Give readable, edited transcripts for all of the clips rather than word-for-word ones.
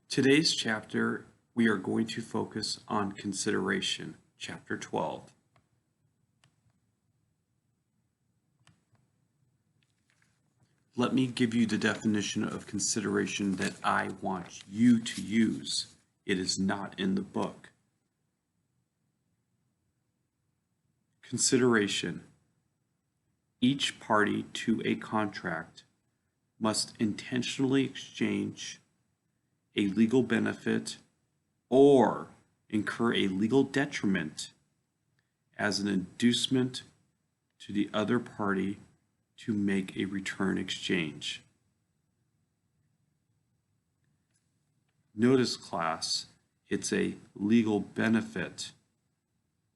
Today's chapter, we are going to focus on consideration, chapter 12. Let me give you the definition of consideration that I want you to use. It is not in the book. Consideration. Each party to a contract must intentionally exchange a legal benefit or incur a legal detriment as an inducement to the other party to make a return exchange. Notice, class, it's a legal benefit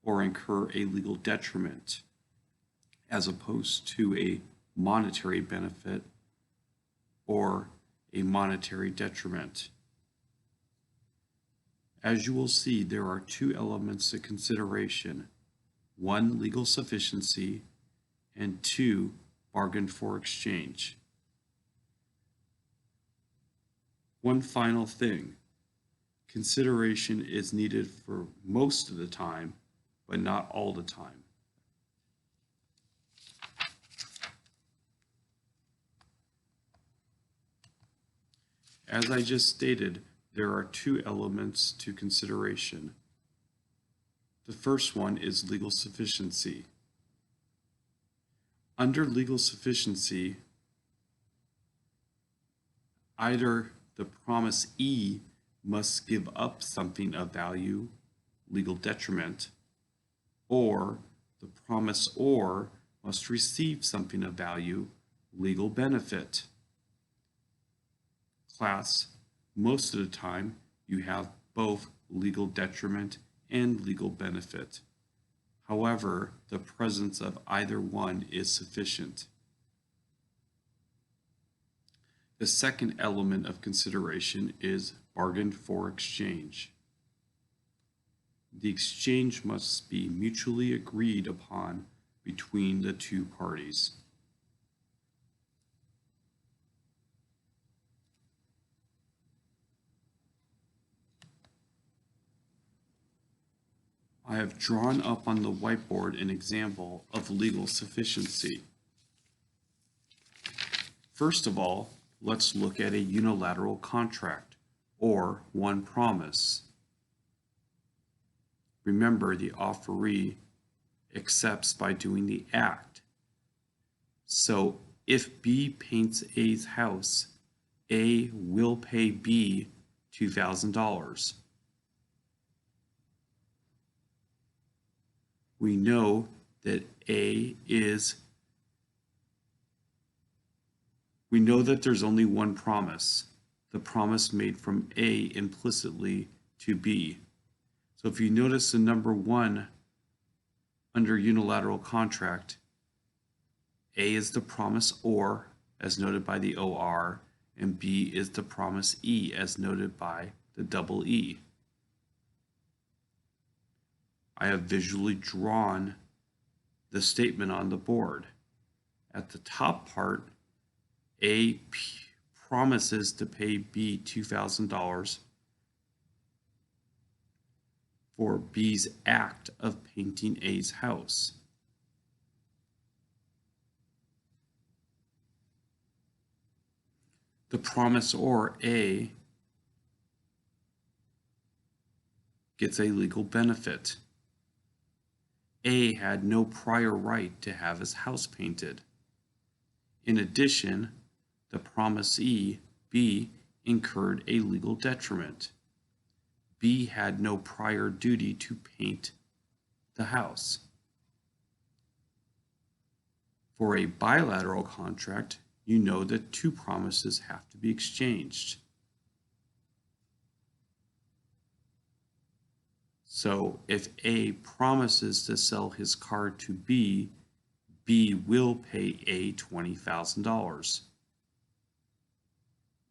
or incur a legal detriment as opposed to a monetary benefit or a monetary detriment. As you will see, there are two elements to consideration: one, legal sufficiency, and two, bargain for exchange. One final thing: consideration is needed for most of the time, but not all the time. As I just stated, there are two elements to consideration. The first one is legal sufficiency. Under legal sufficiency, either the promisee must give up something of value, legal detriment, or the promisor must receive something of value, legal benefit. Class, most of the time you have both legal detriment and legal benefit. However, the presence of either one is sufficient. The second element of consideration is bargain for exchange. The exchange must be mutually agreed upon between the two parties. I have drawn up on the whiteboard an example of legal sufficiency. First of all, let's look at a unilateral contract, or one promise. Remember, the offeree accepts by doing the act. So if B paints A's house, A will pay B $2,000. We know that there's only one promise, the promise made from A implicitly to B. So if you notice the number 1 under unilateral contract, A is the promisor, as noted by the OR, and B is the promisee, as noted by the double E. I have visually drawn the statement on the board. At the top part, A promises to pay B $2,000 for B's act of painting A's house. The promisor, A, gets a legal benefit. A had no prior right to have his house painted. In addition, the promisee, B, incurred a legal detriment. B had no prior duty to paint the house. For a bilateral contract, you know that two promises have to be exchanged. So if A promises to sell his car to B, B will pay A $20,000.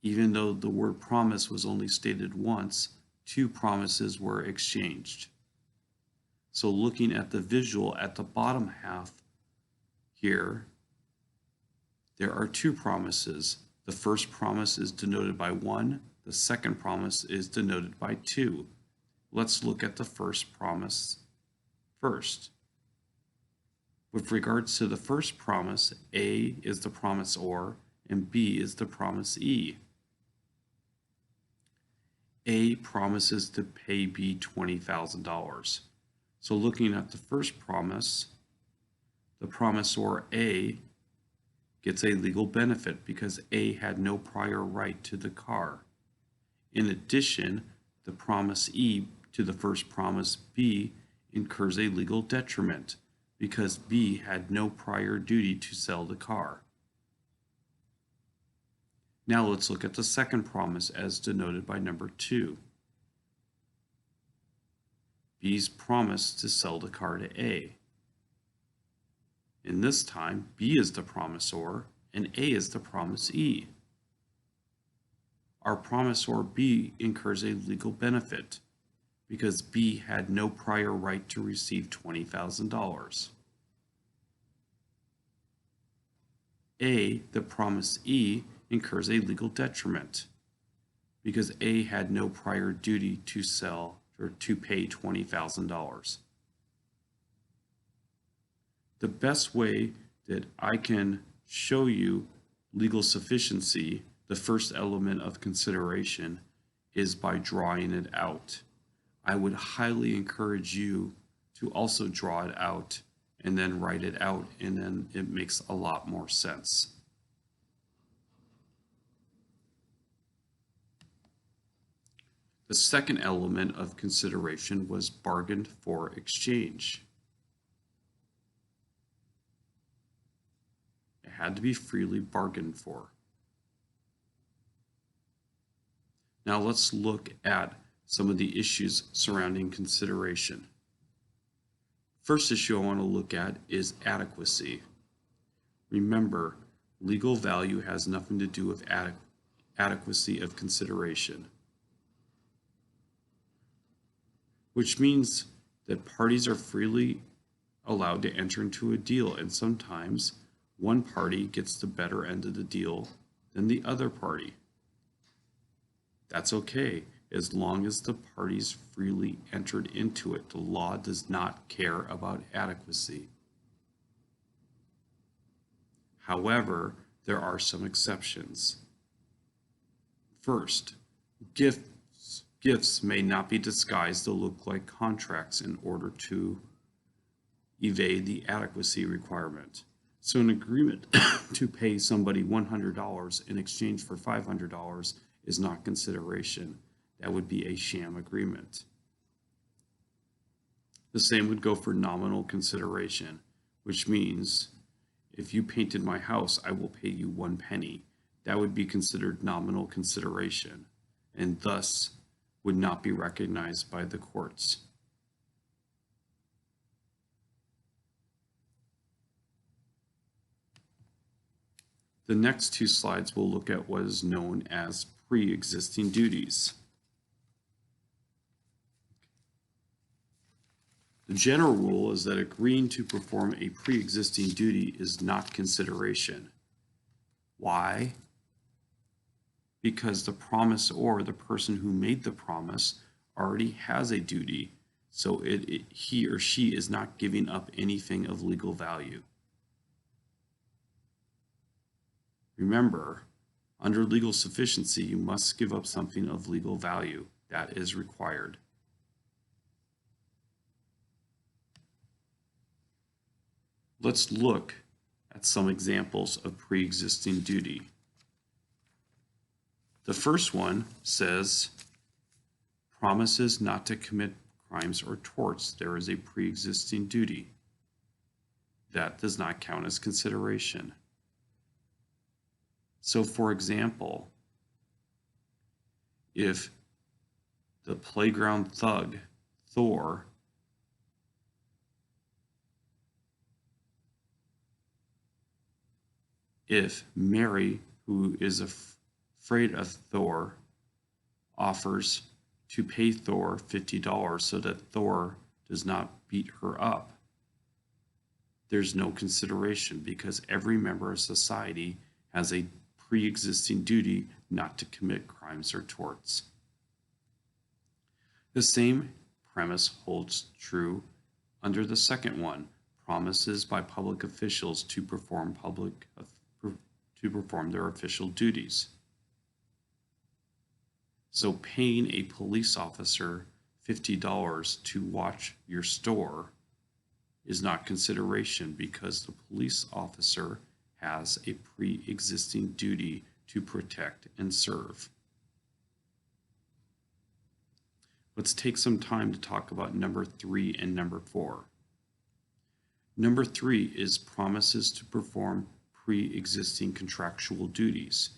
Even though the word promise was only stated once, two promises were exchanged. So looking at the visual at the bottom half here, there are two promises. The first promise is denoted by 1, the second promise is denoted by 2. Let's look at the first promise first. With regards to the first promise, A is the promisor and B is the promisee. A promises to pay B $20,000. So looking at the first promise, the promisor A gets a legal benefit because A had no prior right to the car. In addition, the promisee to the first promise B incurs a legal detriment because B had no prior duty to sell the car. Now let's look at the second promise as denoted by number 2. B's promise to sell the car to A. In this time, B is the promisor and A is the promisee. Our promisor B incurs a legal benefit because B had no prior right to receive $20,000. A, the promisee, incurs a legal detriment because A had no prior duty to sell or to pay $20,000. The best way that I can show you legal sufficiency, the first element of consideration, is by drawing it out. I would highly encourage you to also draw it out and then write it out, and then it makes a lot more sense. The second element of consideration was bargained for exchange. It had to be freely bargained for. Now let's look at some of the issues surrounding consideration. First issue I want to look at is adequacy. Remember, legal value has nothing to do with adequacy of consideration, which means that parties are freely allowed to enter into a deal, and sometimes one party gets the better end of the deal than the other party. That's okay, as long as the parties freely entered into it. The law does not care about adequacy. However, there are some exceptions. First, gifts may not be disguised to look like contracts in order to evade the adequacy requirement. So an agreement to pay somebody $100 in exchange for $500 is not consideration. That would be a sham agreement. The same would go for nominal consideration, which means if you painted my house, I will pay you 1 penny. That would be considered nominal consideration, and thus would not be recognized by the courts. The next 2 slides will look at what is known as pre-existing duties. The general rule is that agreeing to perform a pre-existing duty is not consideration. Why? Because the promisor, the person who made the promise, already has a duty, so he or she is not giving up anything of legal value. Remember, under legal sufficiency, you must give up something of legal value. That is required. Let's look at some examples of pre-existing duty. The first one says, promises not to commit crimes or torts. There is a pre-existing duty. That does not count as consideration. So for example, if the playground thug, Thor, if Mary, who is afraid of Thor, offers to pay Thor $50 so that Thor does not beat her up, there's no consideration because every member of society has a pre-existing duty not to commit crimes or torts. The same premise holds true under the second one, promises by public officials to perform their official duties. So paying a police officer $50 to watch your store is not consideration because the police officer has a pre-existing duty to protect and serve. Let's take some time to talk about number 3 and number 4. Number 3 is promises to perform pre-existing contractual duties.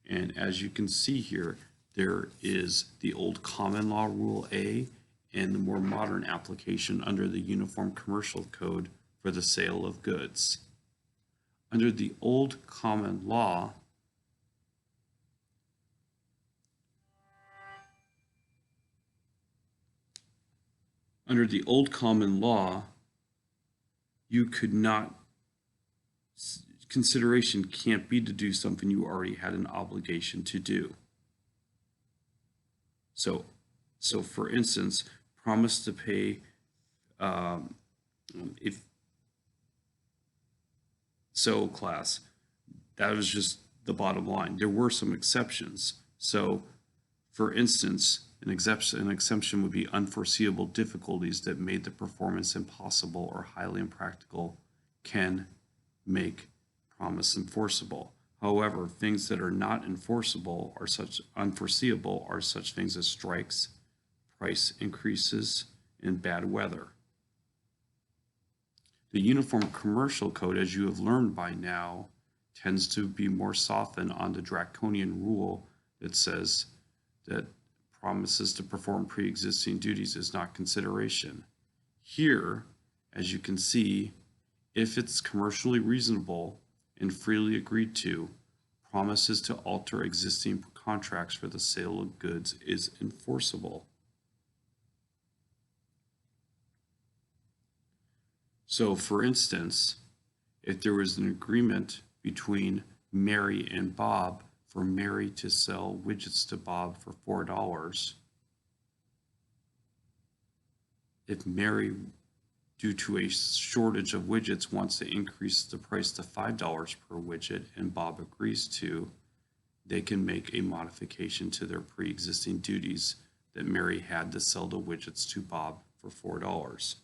And as you can see here, there is the old common law rule A and the more modern application under the Uniform Commercial Code for the sale of goods. Under the old common law, you could not, consideration can't be to do something you already had an obligation to do. So for instance, promise to pay, class, that was just the bottom line. There were some exceptions. So for instance, an exemption would be unforeseeable difficulties that made the performance impossible or highly impractical can make promise enforceable. However, things that are not enforceable or such unforeseeable are such things as strikes, price increases, and bad weather. The Uniform Commercial Code, as you have learned by now, tends to be more softened on the draconian rule that says that promises to perform pre-existing duties is not consideration. Here, as you can see, if it's commercially reasonable and freely agreed to, promises to alter existing contracts for the sale of goods is enforceable. So for instance, if there was an agreement between Mary and Bob for Mary to sell widgets to Bob for $4, if Mary, due to a shortage of widgets, wants to increase the price to $5 per widget and Bob agrees to, they can make a modification to their pre-existing duties that Mary had to sell the widgets to Bob for $4.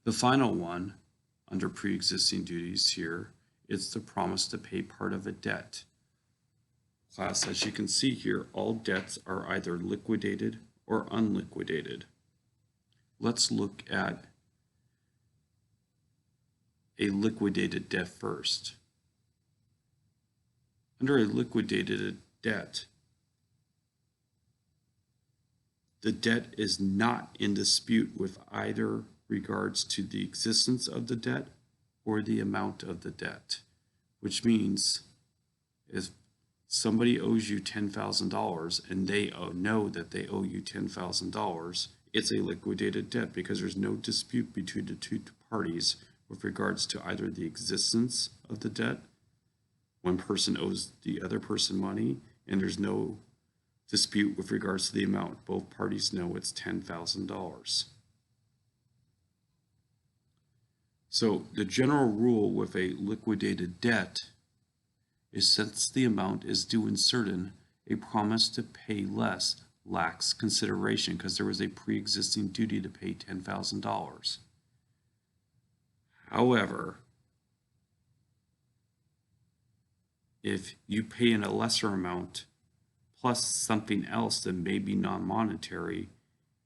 The final one under pre-existing duties here is the promise to pay part of a debt. Class, as you can see here, all debts are either liquidated or unliquidated. Let's look at a liquidated debt first. Under a liquidated debt, the debt is not in dispute with either regards to the existence of the debt or the amount of the debt, which means if somebody owes you $10,000 and they know that they owe you $10,000, it's a liquidated debt because there's no dispute between the two parties with regards to either the existence of the debt, one person owes the other person money, and there's no dispute with regards to the amount. Both parties know it's $10,000. So the general rule with a liquidated debt is since the amount is due and certain, a promise to pay less lacks consideration because there was a pre-existing duty to pay $10,000. However, if you pay in a lesser amount plus something else that may be non-monetary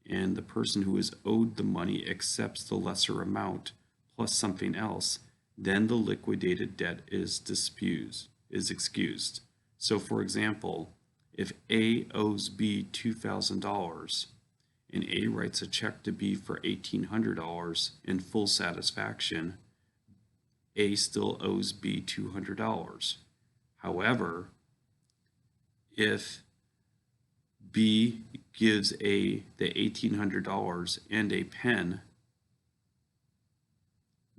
and the person who is owed the money accepts the lesser amount plus something else, then the liquidated debt is excused. So for example, if A owes B $2,000 and A writes a check to B for $1,800 in full satisfaction, A still owes B $200. However, if B gives A the $1,800 and a pen,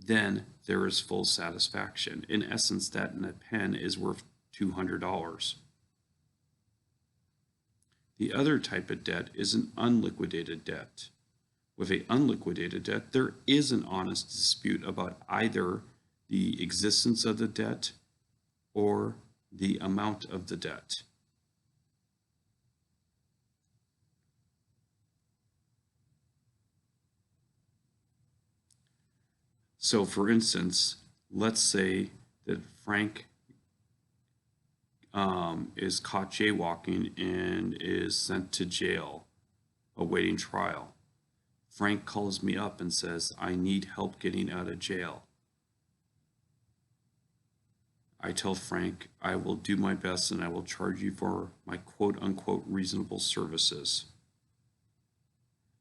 then there is full satisfaction. In essence, that pen is worth $200. The other type of debt is an unliquidated debt. With an unliquidated debt, there is an honest dispute about either the existence of the debt or the amount of the debt. So for instance, let's say that Frank is caught jaywalking and is sent to jail awaiting trial. Frank calls me up and says, I need help getting out of jail. I tell Frank, I will do my best and I will charge you for my quote unquote reasonable services.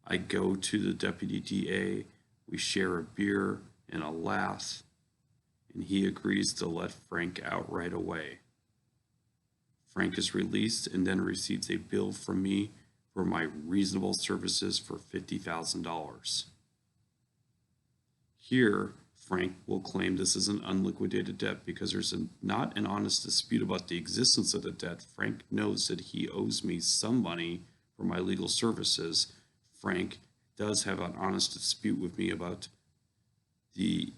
I go to the deputy DA, we share a beer and a laugh, and he agrees to let Frank out right away. Frank is released and then receives a bill from me for my reasonable services for $50,000. Here, Frank will claim this is an unliquidated debt because there's not an honest dispute about the existence of the debt. Frank knows that he owes me some money for my legal services. Frank does have an honest dispute with me about the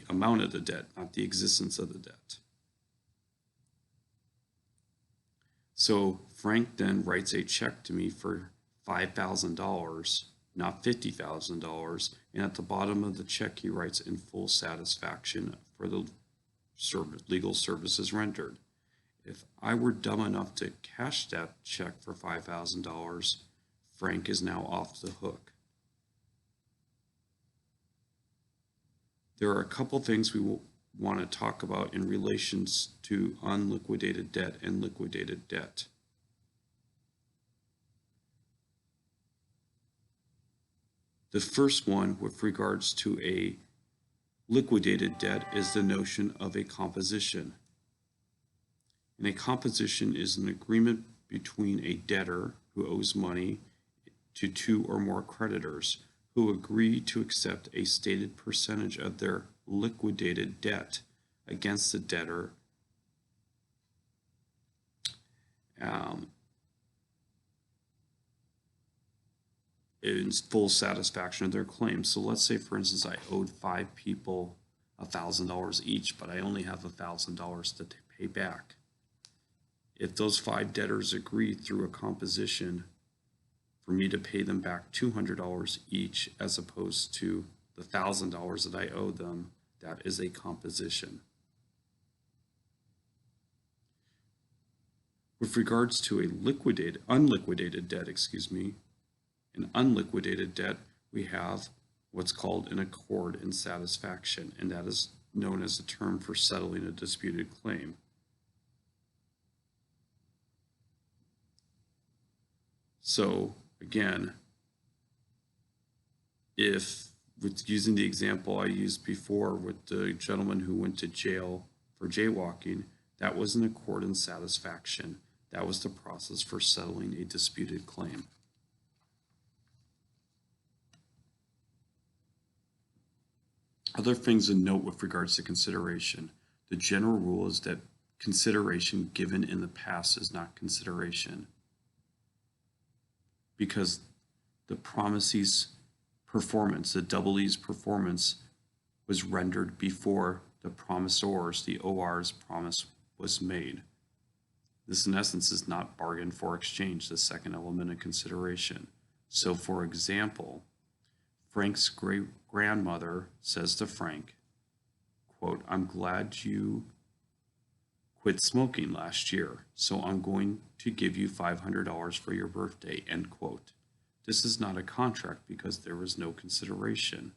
amount of the debt, not the existence of the debt. So Frank then writes a check to me for $5,000, not $50,000, and at the bottom of the check he writes in full satisfaction for the legal services rendered. If I were dumb enough to cash that check for $5,000, Frank is now off the hook. There are a couple things we will want to talk about in relations to unliquidated debt and liquidated debt. The first one with regards to a liquidated debt is the notion of a composition. And a composition is an agreement between a debtor who owes money to two or more creditors who agree to accept a stated percentage of their liquidated debt against the debtor in full satisfaction of their claims. So let's say, for instance, I owed 5 people $1,000 each, but I only have $1,000 to pay back. If those 5 debtors agree through a composition for me to pay them back $200 each as opposed to the $1,000 that I owe them, that is a composition. With regards to a unliquidated debt, an unliquidated debt, we have what's called an accord and satisfaction, and that is known as a term for settling a disputed claim. So again, if with using the example I used before with the gentleman who went to jail for jaywalking, that was an accord and satisfaction. That was the process for settling a disputed claim. Other things to note with regards to consideration. The general rule is that consideration given in the past is not consideration, because the promisee's performance, the double E's performance, was rendered before the promisor's, the OR's promise was made. This, in essence, is not bargain for exchange, the second element of consideration. So, for example, Frank's great-grandmother says to Frank, quote, I'm glad you quit smoking last year, so I'm going to give you $500 for your birthday, end quote. This is not a contract because there was no consideration.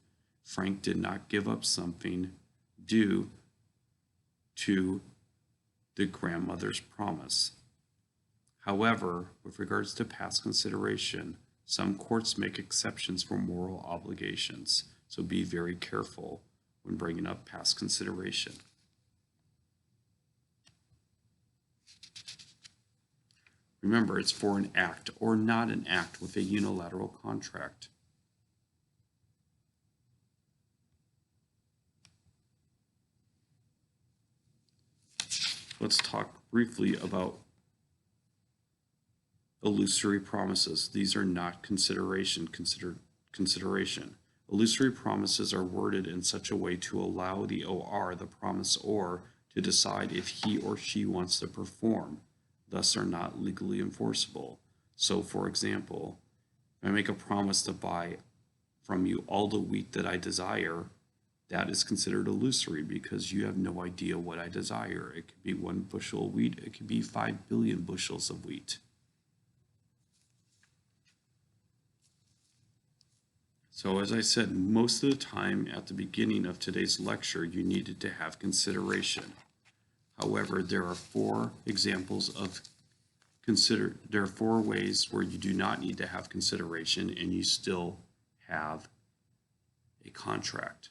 Frank did not give up something due to the grandmother's promise. However, with regards to past consideration, some courts make exceptions for moral obligations, so be very careful when bringing up past consideration. Remember, it's for an act or not an act with a unilateral contract. let's talk briefly about illusory promises. These are not consideration. Illusory promises are worded in such a way to allow the OR, the promisor, to decide if he or she wants to perform, thus are not legally enforceable. So, for example, if I make a promise to buy from you all the wheat that I desire, that is considered illusory because you have no idea what I desire. It could be 1 bushel of wheat, it could be 5 billion bushels of wheat. So as I said, most of the time at the beginning of today's lecture, you needed to have consideration. However, there are 4 examples of there are 4 ways where you do not need to have consideration and you still have a contract.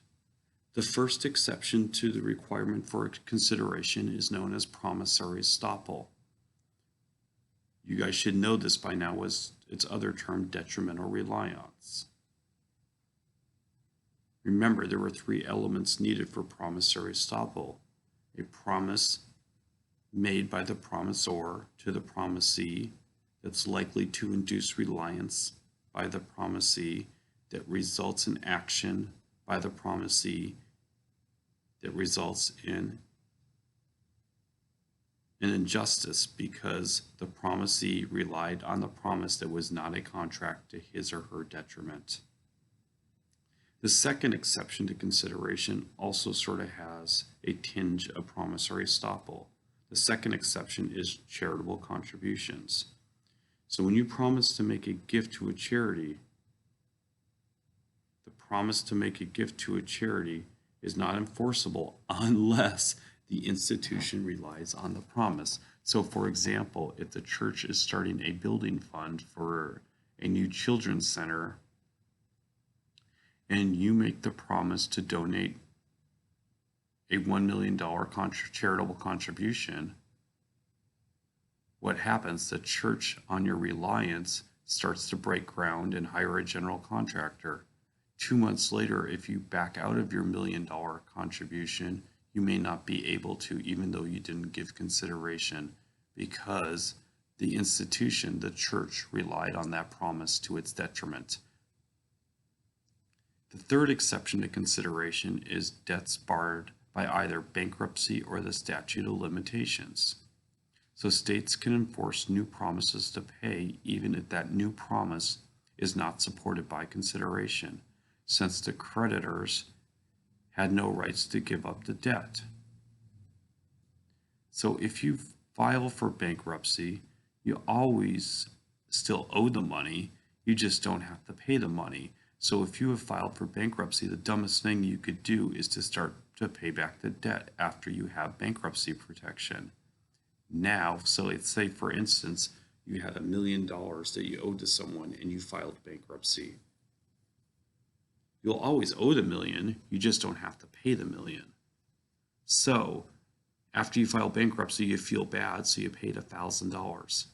The first exception to the requirement for consideration is known as promissory estoppel. You guys should know this by now as its other term, detrimental reliance. Remember, there were 3 elements needed for promissory estoppel: a promise made by the promisor to the promisee that's likely to induce reliance by the promisee that results in action by the promisee that results in an injustice because the promisee relied on the promise that was not a contract to his or her detriment. The second exception to consideration also sort of has a tinge of promissory estoppel. The second exception is charitable contributions. So when you promise to make a gift to a charity, the promise to make a gift to a charity is not enforceable unless the institution relies on the promise. So for example, if the church is starting a building fund for a new children's center, and you make the promise to donate a $1 million charitable contribution, what happens? The church, on your reliance, starts to break ground and hire a general contractor. 2 months later, if you back out of your $1 million contribution, you may not be able to, even though you didn't give consideration, because the institution, the church, relied on that promise to its detriment. The third exception to consideration is debts barred by either bankruptcy or the statute of limitations. So states can enforce new promises to pay even if that new promise is not supported by consideration, since the creditors had no rights to give up the debt. So if you file for bankruptcy, you always still owe the money, you just don't have to pay the money. So if you have filed for bankruptcy, the dumbest thing you could do is to start to pay back the debt after you have bankruptcy protection. Now, so let's say for instance, you had $1 million that you owed to someone and you filed bankruptcy. You'll always owe the $1 million, you just don't have to pay the $1 million. So after you file bankruptcy, you feel bad, so you paid $1,000.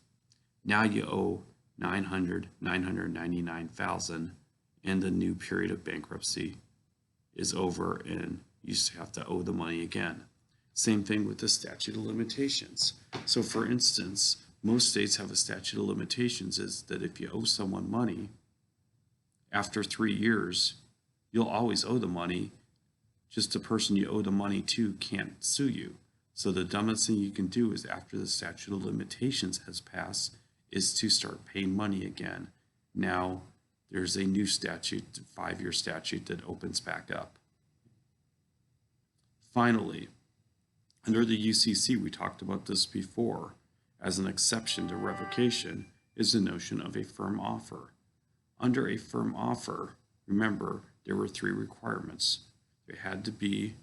Now you owe $999,000, and the new period of bankruptcy is over and you have to owe the money again. Same thing with the statute of limitations. So for instance, most states have a statute of limitations is that if you owe someone money, after 3 years, you'll always owe the money, just the person you owe the money to can't sue you. So the dumbest thing you can do is after the statute of limitations has passed is to start paying money again. Now, there's a new statute, 5-year statute that opens back up. Finally, under the UCC, we talked about this before, as an exception to revocation is the notion of a firm offer. Under a firm offer, remember, there were 3 requirements. It had to be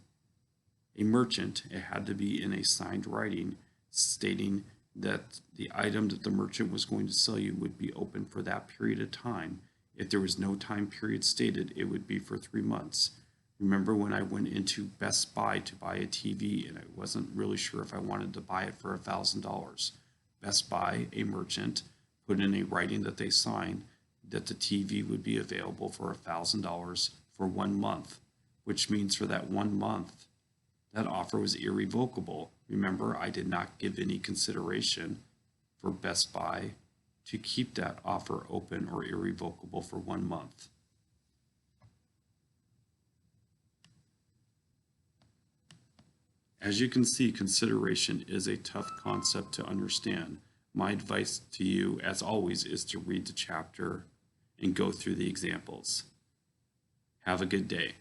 a merchant, it had to be in a signed writing stating that the item that the merchant was going to sell you would be open for that period of time. If there was no time period stated, it would be for 3 months. Remember when I went into Best Buy to buy a TV and I wasn't really sure if I wanted to buy it for $1,000. Best Buy, a merchant, put in a writing that they signed that the TV would be available for $1,000 for 1 month, which means for that 1 month, that offer was irrevocable. Remember, I did not give any consideration for Best Buy to keep that offer open or irrevocable for 1 month. As you can see, consideration is a tough concept to understand. My advice to you, as always, is to read the chapter and go through the examples. Have a good day.